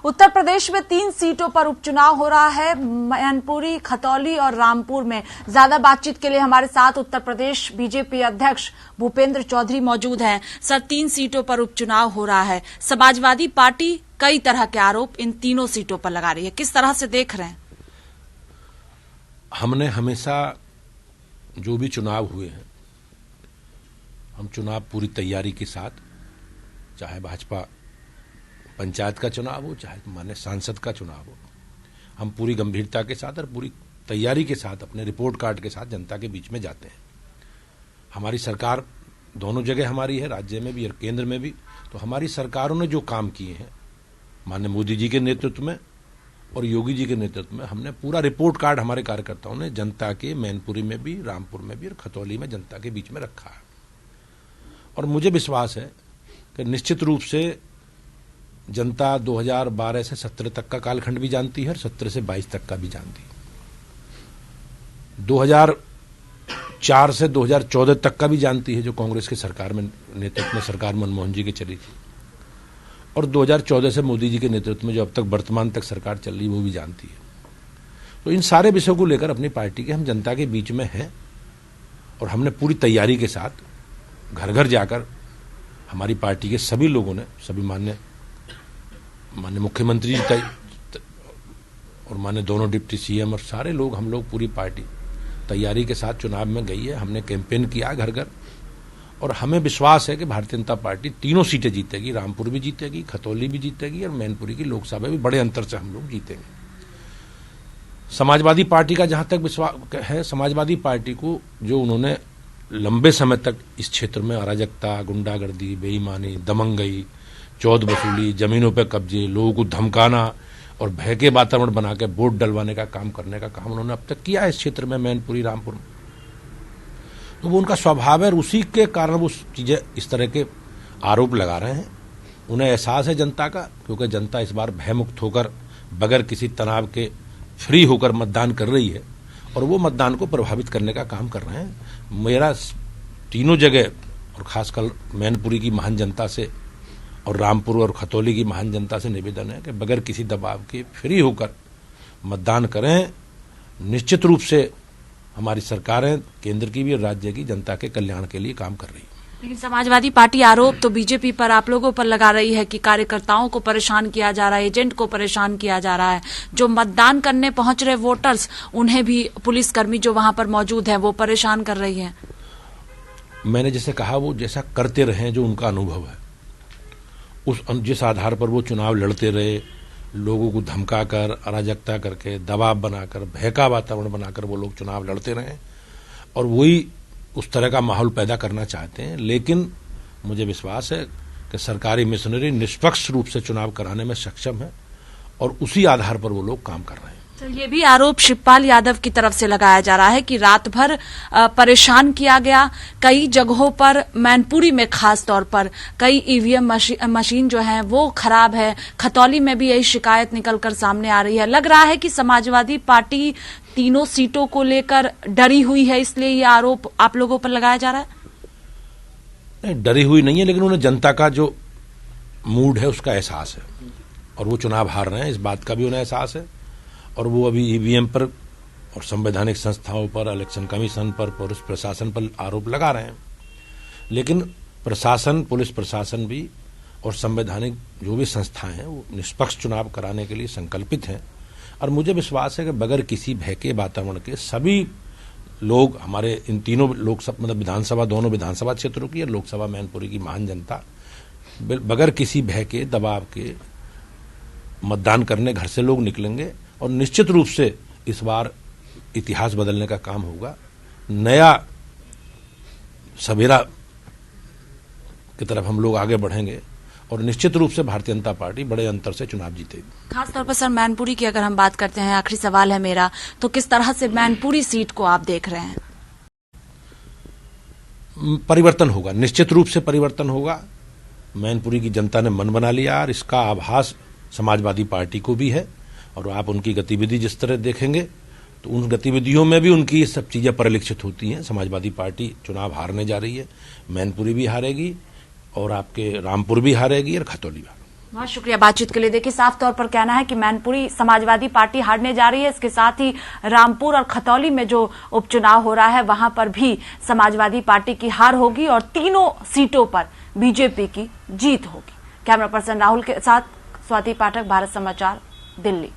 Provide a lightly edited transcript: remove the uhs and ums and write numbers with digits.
उत्तर प्रदेश में 3 सीटों पर उपचुनाव हो रहा है। मैनपुरी, खतौली और रामपुर में। ज्यादा बातचीत के लिए हमारे साथ उत्तर प्रदेश बीजेपी अध्यक्ष भूपेंद्र चौधरी मौजूद हैं। सर, 3 सीटों पर उपचुनाव हो रहा है। समाजवादी पार्टी कई तरह के आरोप इन तीनों सीटों पर लगा रही है, किस तरह से देख रहे हैं? हमने हमेशा जो भी चुनाव हुए हैं, हम चुनाव पूरी तैयारी के साथ, चाहे भाजपा पंचायत का चुनाव हो, चाहे माननीय सांसद का चुनाव हो, हम पूरी गंभीरता के साथ और पूरी तैयारी के साथ अपने रिपोर्ट कार्ड के साथ जनता के बीच में जाते हैं। हमारी सरकार दोनों जगह हमारी है, राज्य में भी और केंद्र में भी। तो हमारी सरकारों ने जो काम किए हैं, माननीय मोदी जी के नेतृत्व में और योगी जी के नेतृत्व में, हमने पूरा रिपोर्ट कार्ड हमारे कार्यकर्ताओं ने जनता के मैनपुरी में भी, रामपुर में भी और खतौली में जनता के बीच में रखा है। और मुझे विश्वास है कि निश्चित रूप से जनता 2012 से 17 तक का कालखंड भी जानती है और 17 से 22 तक का भी जानती है। 2004 से 2014 तक का भी जानती है, जो कांग्रेस की सरकार में नेतृत्व में सरकार मनमोहन जी की चली थी, और 2014 से मोदी जी के नेतृत्व में जो अब तक वर्तमान तक सरकार चल रही वो भी जानती है। तो इन सारे विषयों को लेकर अपनी पार्टी के हम जनता के बीच में हैं और हमने पूरी तैयारी के साथ घर घर जाकर हमारी पार्टी के सभी लोगों ने, सभी माननीय मुख्यमंत्री जी और माननीय दोनों डिप्टी सीएम और सारे लोग, हम लोग पूरी पार्टी तैयारी के साथ चुनाव में गई है। हमने कैंपेन किया घर घर और हमें विश्वास है कि भारतीय जनता पार्टी तीनों सीटें जीतेगी। रामपुर भी जीतेगी, खतौली भी जीतेगी और मैनपुरी की लोकसभा भी बड़े अंतर से हम लोग जीतेंगे। समाजवादी पार्टी का जहां तक विश्वास है, समाजवादी पार्टी को जो उन्होंने लंबे समय तक इस क्षेत्र में अराजकता, गुंडागर्दी, बेईमानी, दमंगई, चौध वसूली, जमीनों पर कब्जे, लोगों को धमकाना और भय के वातावरण बना के वोट डलवाने का काम करने का काम उन्होंने अब तक किया है इस क्षेत्र में, मैनपुरी, रामपुर में। तो वो उनका स्वभाव है और उसी के कारण वो चीजें इस तरह के आरोप लगा रहे हैं। उन्हें एहसास है जनता का, क्योंकि जनता इस बार भयमुक्त होकर, बगैर किसी तनाव के फ्री होकर मतदान कर रही है और वो मतदान को प्रभावित करने का काम कर रहे हैं। मेरा तीनों जगह और खासकर मैनपुरी की महान जनता से और रामपुर और खतौली की महान जनता से निवेदन है कि बगैर किसी दबाव के फ्री होकर मतदान करें। निश्चित रूप से हमारी सरकारें केंद्र की भी और राज्य की जनता के कल्याण के लिए काम कर रही है। लेकिन समाजवादी पार्टी आरोप तो बीजेपी पर, आप लोगों पर लगा रही है कि कार्यकर्ताओं को परेशान किया जा रहा है, एजेंट को परेशान किया जा रहा है। जो मतदान करने पहुंच रहे वोटर्स, उन्हें भी पुलिसकर्मी जो वहां पर मौजूद हैं वो परेशान कर रही है। मैंने जैसे कहा, वो जैसा करते रहे, जो उनका अनुभव है, जिस आधार पर वो चुनाव लड़ते रहे, लोगों को धमकाकर, अराजकता करके, दबाव बनाकर, भय का वातावरण बनाकर वो लोग चुनाव लड़ते रहे और वही उस तरह का माहौल पैदा करना चाहते हैं। लेकिन मुझे विश्वास है कि सरकारी मिशनरी निष्पक्ष रूप से चुनाव कराने में सक्षम है और उसी आधार पर वो लोग काम कर रहे हैं। तो ये भी आरोप शिवपाल यादव की तरफ से लगाया जा रहा है कि रात भर परेशान किया गया। कई जगहों पर, मैनपुरी में खास तौर पर, कई ईवीएम मशीन जो है वो खराब है। खतौली में भी यही शिकायत निकलकर सामने आ रही है। लग रहा है कि समाजवादी पार्टी तीनों सीटों को लेकर डरी हुई है, इसलिए ये आरोप आप लोगों पर लगाया जा रहा है। नहीं, डरी हुई नहीं है, लेकिन उन्हें जनता का जो मूड है उसका एहसास है और वो चुनाव हार रहे हैं, इस बात का भी उन्हें एहसास है। और वो अभी ईवीएम पर और संवैधानिक संस्थाओं पर, इलेक्शन कमीशन पर, पुलिस प्रशासन पर आरोप लगा रहे हैं। लेकिन प्रशासन, पुलिस प्रशासन भी और संवैधानिक जो भी संस्थाएं हैं वो निष्पक्ष चुनाव कराने के लिए संकल्पित हैं। और मुझे विश्वास है कि बगैर किसी भय के वातावरण के सभी लोग, हमारे इन तीनों लोकसभा, मतलब विधानसभा, दोनों विधानसभा क्षेत्रों की और लोकसभा मैनपुरी की महान जनता, बगैर किसी भय के, दबाव के मतदान करने घर से लोग निकलेंगे और निश्चित रूप से इस बार इतिहास बदलने का काम होगा। नया सवेरा की तरफ हम लोग आगे बढ़ेंगे और निश्चित रूप से भारतीय जनता पार्टी बड़े अंतर से चुनाव जीतेगी। खासतौर पर सर, मैनपुरी की अगर हम बात करते हैं, आखिरी सवाल है मेरा, तो किस तरह से मैनपुरी सीट को आप देख रहे हैं? परिवर्तन होगा, निश्चित रूप से परिवर्तन होगा। मैनपुरी की जनता ने मन बना लिया और इसका आभास समाजवादी पार्टी को भी है और आप उनकी गतिविधि जिस तरह देखेंगे तो उन गतिविधियों में भी उनकी ये सब चीजें परिलक्षित होती हैं। समाजवादी पार्टी चुनाव हारने जा रही है, मैनपुरी भी हारेगी और आपके रामपुर भी हारेगी और खतौली भी। बहुत शुक्रिया बातचीत के लिए। देखिए, साफ तौर पर कहना है कि मैनपुरी समाजवादी पार्टी हारने जा रही है। इसके साथ ही रामपुर और खतौली में जो उपचुनाव हो रहा है वहां पर भी समाजवादी पार्टी की हार होगी और तीनों सीटों पर बीजेपी की जीत होगी। कैमरा पर्सन राहुल के साथ स्वाति पाठक, भारत समाचार, दिल्ली।